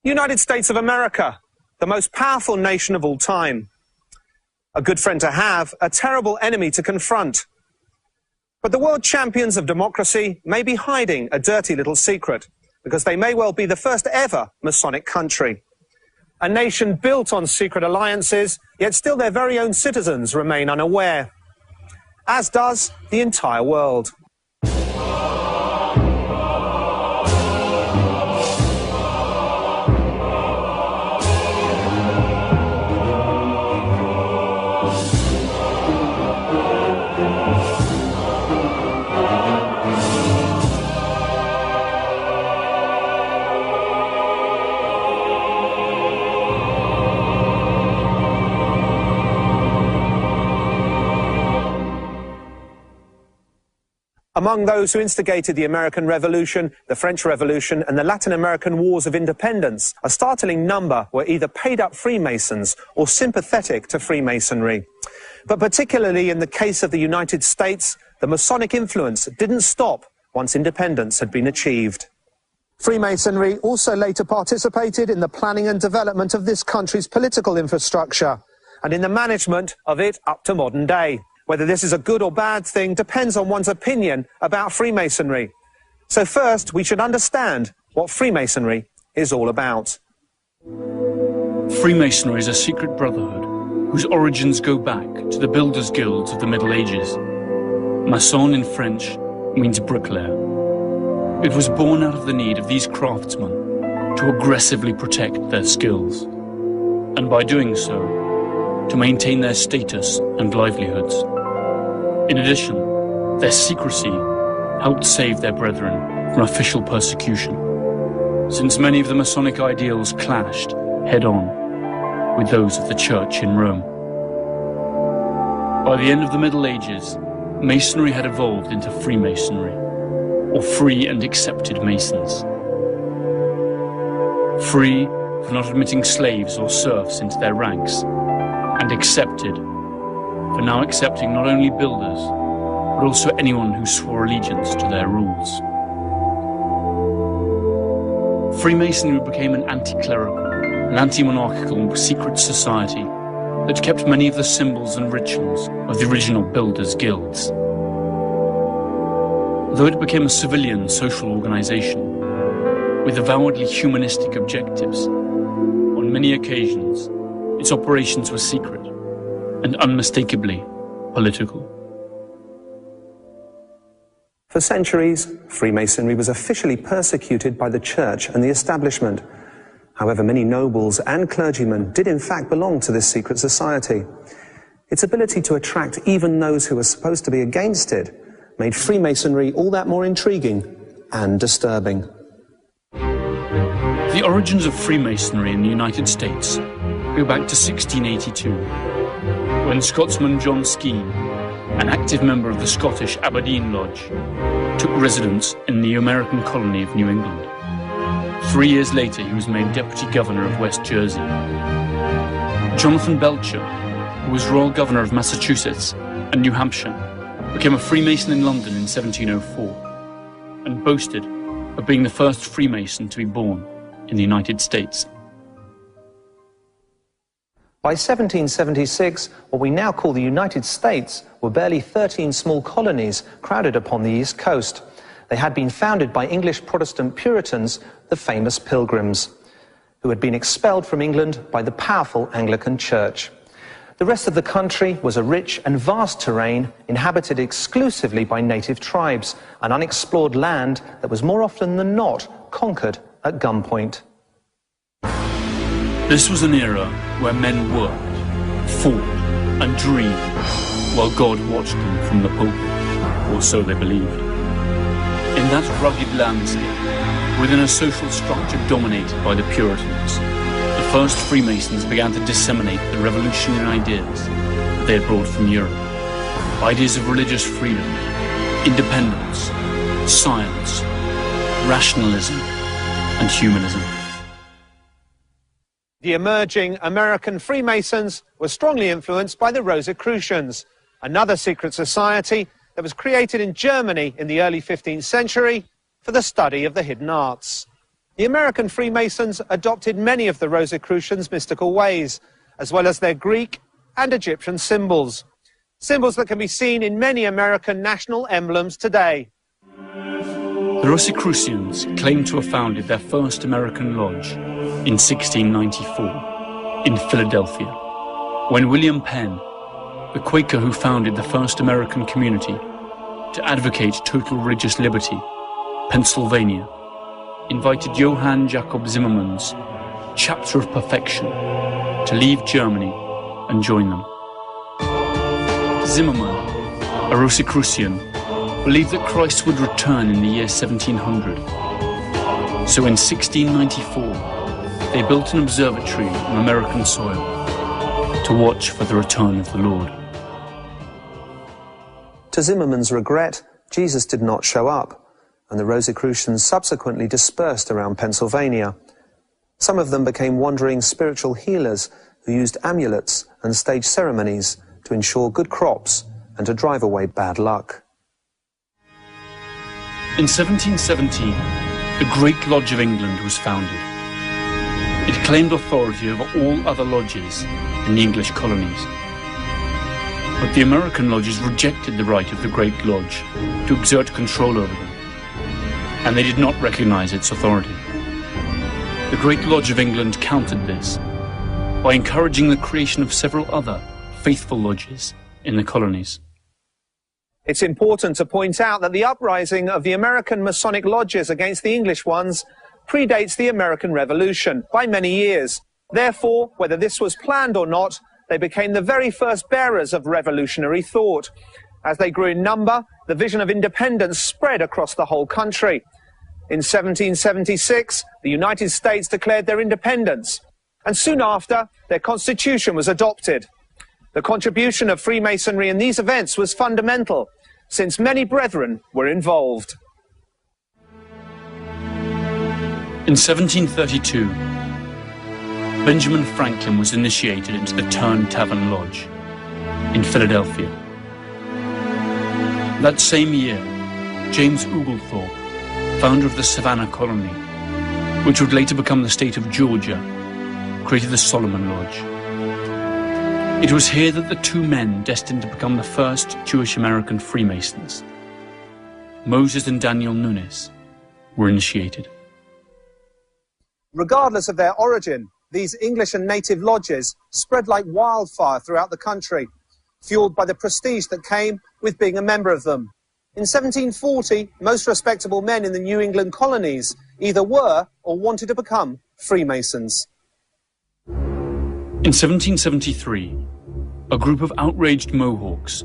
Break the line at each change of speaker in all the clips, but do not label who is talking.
United States of America, the most powerful nation of all time. A good friend to have, a terrible enemy to confront. But the world champions of democracy may be hiding a dirty little secret, because they may well be the first ever Masonic country. A nation built on secret alliances, yet still their very own citizens remain unaware. As does the entire world. Among those who instigated the American Revolution, the French Revolution, and the Latin American Wars of Independence, a startling number were either paid-up Freemasons or sympathetic to Freemasonry. But particularly in the case of the United States, the Masonic influence didn't stop once independence had been achieved. Freemasonry also later participated in the planning and development of this country's political infrastructure, and in the management of it up to modern day. Whether this is a good or bad thing depends on one's opinion about Freemasonry. So first, we should understand what Freemasonry is all about.
Freemasonry is a secret brotherhood whose origins go back to the builders' guilds of the Middle Ages. Maçon in French means bricklayer. It was born out of the need of these craftsmen to aggressively protect their skills, and by doing so, to maintain their status and livelihoods. In addition, their secrecy helped save their brethren from official persecution, since many of the Masonic ideals clashed head-on with those of the Church in Rome. By the end of the Middle Ages, Masonry had evolved into Freemasonry, or Free and Accepted Masons. Free for not admitting slaves or serfs into their ranks, and accepted for now accepting not only builders, but also anyone who swore allegiance to their rules. Freemasonry became an anti-clerical, an anti-monarchical secret society that kept many of the symbols and rituals of the original builders' guilds. Though it became a civilian social organization with avowedly humanistic objectives, on many occasions its operations were secret and unmistakably political.
For centuries, Freemasonry was officially persecuted by the church and the establishment. However, many nobles and clergymen did in fact belong to this secret society. Its ability to attract even those who were supposed to be against it made Freemasonry all that more intriguing and disturbing.
The origins of Freemasonry in the United States go back to 1682, when Scotsman John Skene, an active member of the Scottish Aberdeen Lodge, took residence in the American colony of New England. 3 years later, he was made Deputy Governor of West Jersey. Jonathan Belcher, who was Royal Governor of Massachusetts and New Hampshire, became a Freemason in London in 1704 and boasted of being the first Freemason to be born in the United States.
By 1776, what we now call the United States were barely 13 small colonies crowded upon the East Coast. They had been founded by English Protestant Puritans, the famous Pilgrims, who had been expelled from England by the powerful Anglican Church. The rest of the country was a rich and vast terrain inhabited exclusively by native tribes, an unexplored land that was more often than not conquered at gunpoint.
This was an era where men worked, fought, and dreamed, while God watched them from the pulpit, or so they believed. In that rugged landscape, within a social structure dominated by the Puritans, the first Freemasons began to disseminate the revolutionary ideas that they had brought from Europe. Ideas of religious freedom, independence, science, rationalism, and humanism.
The emerging American Freemasons were strongly influenced by the Rosicrucians, another secret society that was created in Germany in the early 15th century for the study of the hidden arts. The American Freemasons adopted many of the Rosicrucians' mystical ways, as well as their Greek and Egyptian symbols. Symbols that can be seen in many American national emblems today.
The Rosicrucians claim to have founded their first American lodge in 1694 in Philadelphia, when William Penn, the Quaker who founded the first American community to advocate total religious liberty, Pennsylvania, invited Johann Jacob Zimmermann's Chapter of Perfection to leave Germany and join them. Zimmermann, a Rosicrucian, believed that Christ would return in the year 1700. So in 1694, they built an observatory on American soil to watch for the return of the Lord.
To Zimmermann's regret, Jesus did not show up, and the Rosicrucians subsequently dispersed around Pennsylvania. Some of them became wandering spiritual healers who used amulets and staged ceremonies to ensure good crops and to drive away bad luck.
In 1717, the Great Lodge of England was founded. It claimed authority over all other lodges in the English colonies. But the American lodges rejected the right of the Great Lodge to exert control over them, and they did not recognize its authority. The Great Lodge of England countered this by encouraging the creation of several other faithful lodges in the colonies.
It's important to point out that the uprising of the American Masonic lodges against the English ones predates the American Revolution by many years. Therefore, whether this was planned or not, they became the very first bearers of revolutionary thought. As they grew in number, the vision of independence spread across the whole country. In 1776, the United States declared their independence, and soon after, their Constitution was adopted. The contribution of Freemasonry in these events was fundamental, since many brethren were involved.
In 1732, Benjamin Franklin was initiated into the Turn Tavern Lodge in Philadelphia. That same year, James Oglethorpe, founder of the Savannah Colony, which would later become the state of Georgia, created the Solomon Lodge. It was here that the two men destined to become the first Jewish-American Freemasons, Moses and Daniel Nunes, were initiated.
Regardless of their origin, these English and native lodges spread like wildfire throughout the country, fueled by the prestige that came with being a member of them. In 1740, most respectable men in the New England colonies either were or wanted to become Freemasons.
In 1773, a group of outraged Mohawks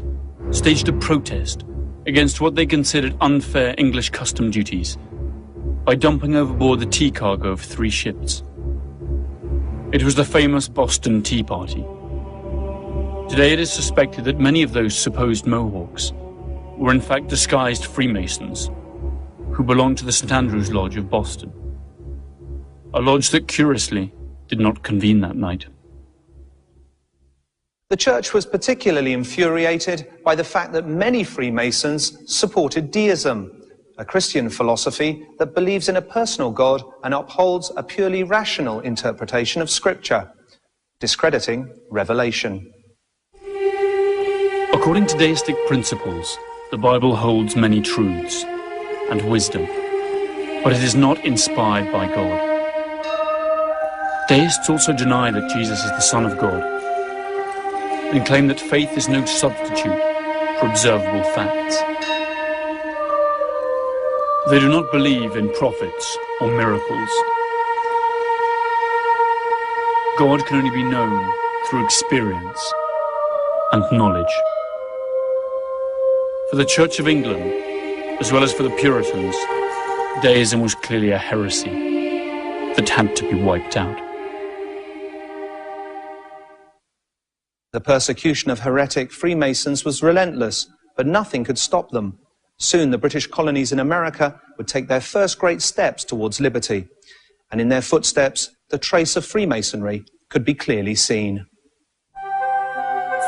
staged a protest against what they considered unfair English custom duties by dumping overboard the tea cargo of 3 ships. It was the famous Boston Tea Party. Today it is suspected that many of those supposed Mohawks were in fact disguised Freemasons who belonged to the St. Andrew's Lodge of Boston, a lodge that curiously did not convene that night.
The church was particularly infuriated by the fact that many Freemasons supported deism, a Christian philosophy that believes in a personal God and upholds a purely rational interpretation of Scripture, discrediting revelation.
According to deistic principles, the Bible holds many truths and wisdom, but it is not inspired by God. Deists also deny that Jesus is the Son of God and claim that faith is no substitute for observable facts. They do not believe in prophets or miracles. God can only be known through experience and knowledge. For the Church of England, as well as for the Puritans, deism was clearly a heresy that had to be wiped out.
The persecution of heretic Freemasons was relentless, but nothing could stop them. Soon the British colonies in America would take their first great steps towards liberty, and in their footsteps, the trace of Freemasonry could be clearly seen.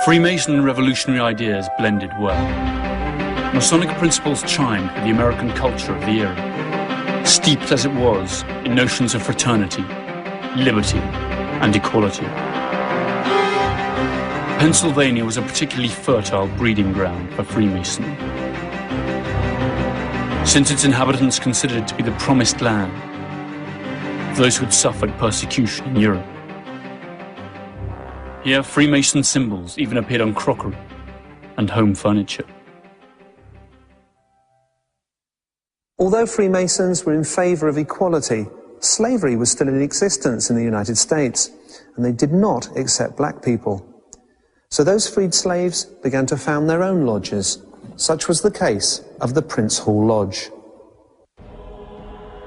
Freemason and revolutionary ideas blended well. Masonic principles chimed with the American culture of the era, steeped as it was in notions of fraternity, liberty, and equality. Pennsylvania was a particularly fertile breeding ground for Freemasonry, since its inhabitants considered it to be the promised land of those who had suffered persecution in Europe. Here, Freemason symbols even appeared on crockery and home furniture.
Although Freemasons were in favour of equality, slavery was still in existence in the United States, and they did not accept black people. So those freed slaves began to found their own lodges. Such was the case of the Prince Hall Lodge.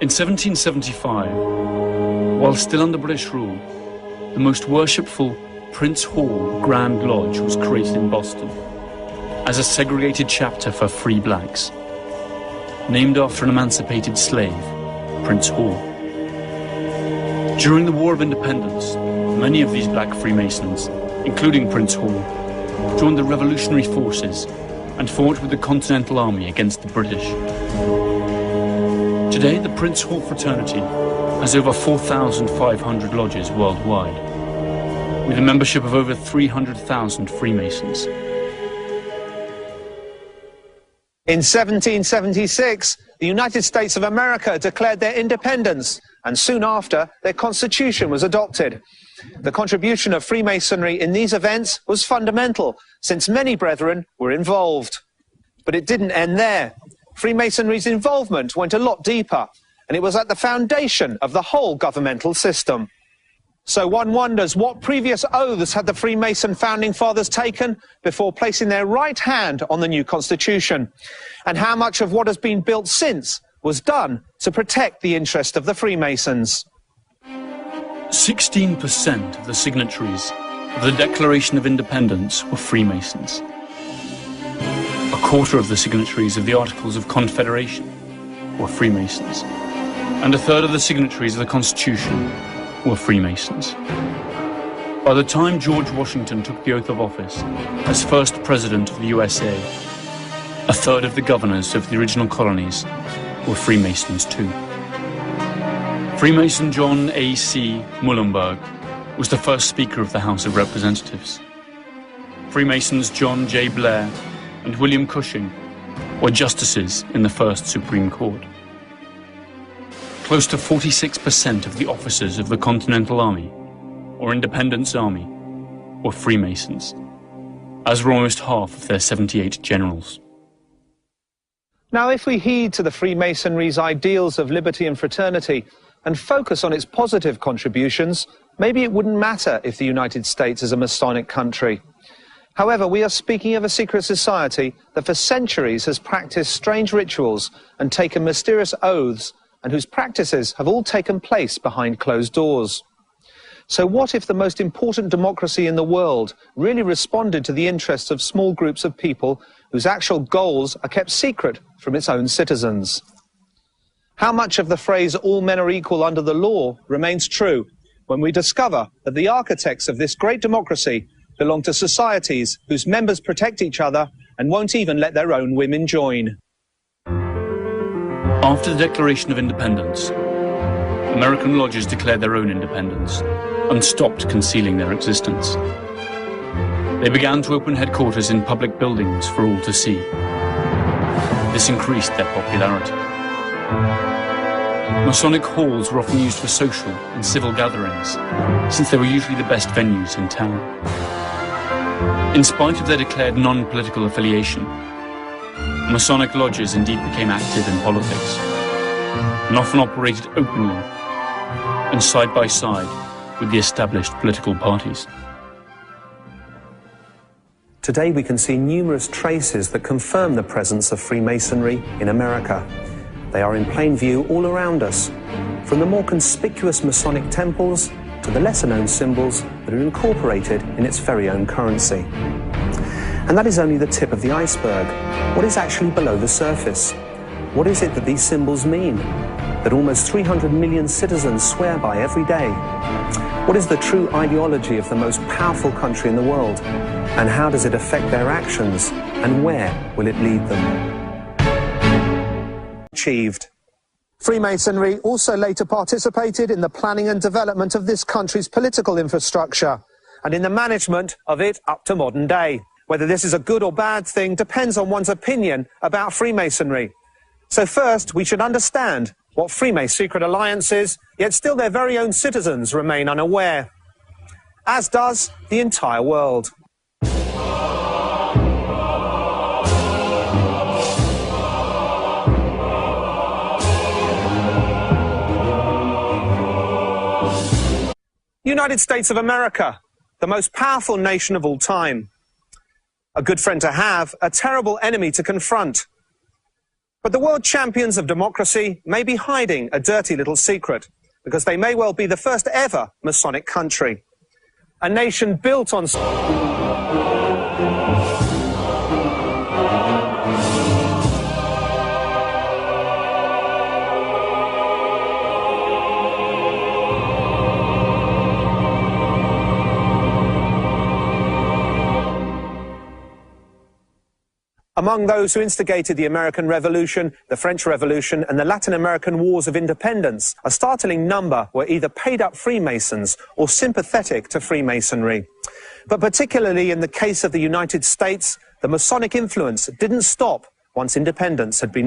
In 1775, while still under British rule, the most worshipful Prince Hall Grand Lodge was created in Boston as a segregated chapter for free blacks, named after an emancipated slave, Prince Hall. During the War of Independence, many of these black Freemasons, including Prince Hall, joined the revolutionary forces and fought with the Continental Army against the British. Today, the Prince Hall fraternity has over 4,500 lodges worldwide, with a membership of over 300,000 Freemasons.
In 1776, the United States of America declared their independence, and soon after, their constitution was adopted. The contribution of Freemasonry in these events was fundamental, since many brethren were involved. But it didn't end there. Freemasonry's involvement went a lot deeper, and it was at the foundation of the whole governmental system. So one wonders, what previous oaths had the Freemason founding fathers taken before placing their right hand on the new constitution? And how much of what has been built since was done to protect the interest of the Freemasons?
16% of the signatories of the Declaration of Independence were Freemasons. A quarter of the signatories of the Articles of Confederation were Freemasons. And a third of the signatories of the Constitution were Freemasons. By the time George Washington took the oath of office as first president of the USA, a third of the governors of the original colonies were Freemasons too. Freemason John A.C. Muhlenberg was the first Speaker of the House of Representatives. Freemasons John J. Blair and William Cushing were justices in the first Supreme Court. Close to 46% of the officers of the Continental Army, or Independence Army, were Freemasons, as were almost half of their 78 generals.
Now, if we heed to the Freemasonry's ideals of liberty and fraternity and focus on its positive contributions, maybe it wouldn't matter if the United States is a Masonic country. However, we are speaking of a secret society that for centuries has practiced strange rituals and taken mysterious oaths, and whose practices have all taken place behind closed doors. So what if the most important democracy in the world really responded to the interests of small groups of people whose actual goals are kept secret from its own citizens? How much of the phrase "all men are equal under the law" remains true when we discover that the architects of this great democracy belong to societies whose members protect each other and won't even let their own women join?
After the Declaration of Independence, American lodges declared their own independence and stopped concealing their existence. They began to open headquarters in public buildings for all to see. This increased their popularity. Masonic halls were often used for social and civil gatherings, since they were usually the best venues in town. In spite of their declared non-political affiliation, Masonic lodges indeed became active in politics, and often operated openly and side by side with the established political parties.
Today we can see numerous traces that confirm the presence of Freemasonry in America. They are in plain view all around us, from the more conspicuous Masonic temples to the lesser-known symbols that are incorporated in its very own currency. And that is only the tip of the iceberg. What is actually below the surface? What is it that these symbols mean, that almost 300 million citizens swear by every day? What is the true ideology of the most powerful country in the world? And how does it affect their actions? And where will it lead them? Achieved. Freemasonry also later participated in the planning and development of this country's political infrastructure and in the management of it up to modern day. Whether this is a good or bad thing depends on one's opinion about Freemasonry. So first, we should understand what Freemason's secret alliance is, yet still their very own citizens remain unaware, as does the entire world. United States of America, the most powerful nation of all time. A good friend to have, a terrible enemy to confront. But the world champions of democracy may be hiding a dirty little secret, because they may well be the first ever Masonic country. A nation built on... Among those who instigated the American Revolution, the French Revolution, and the Latin American Wars of Independence, a startling number were either paid-up Freemasons or sympathetic to Freemasonry. But particularly in the case of the United States, the Masonic influence didn't stop once independence had been achieved.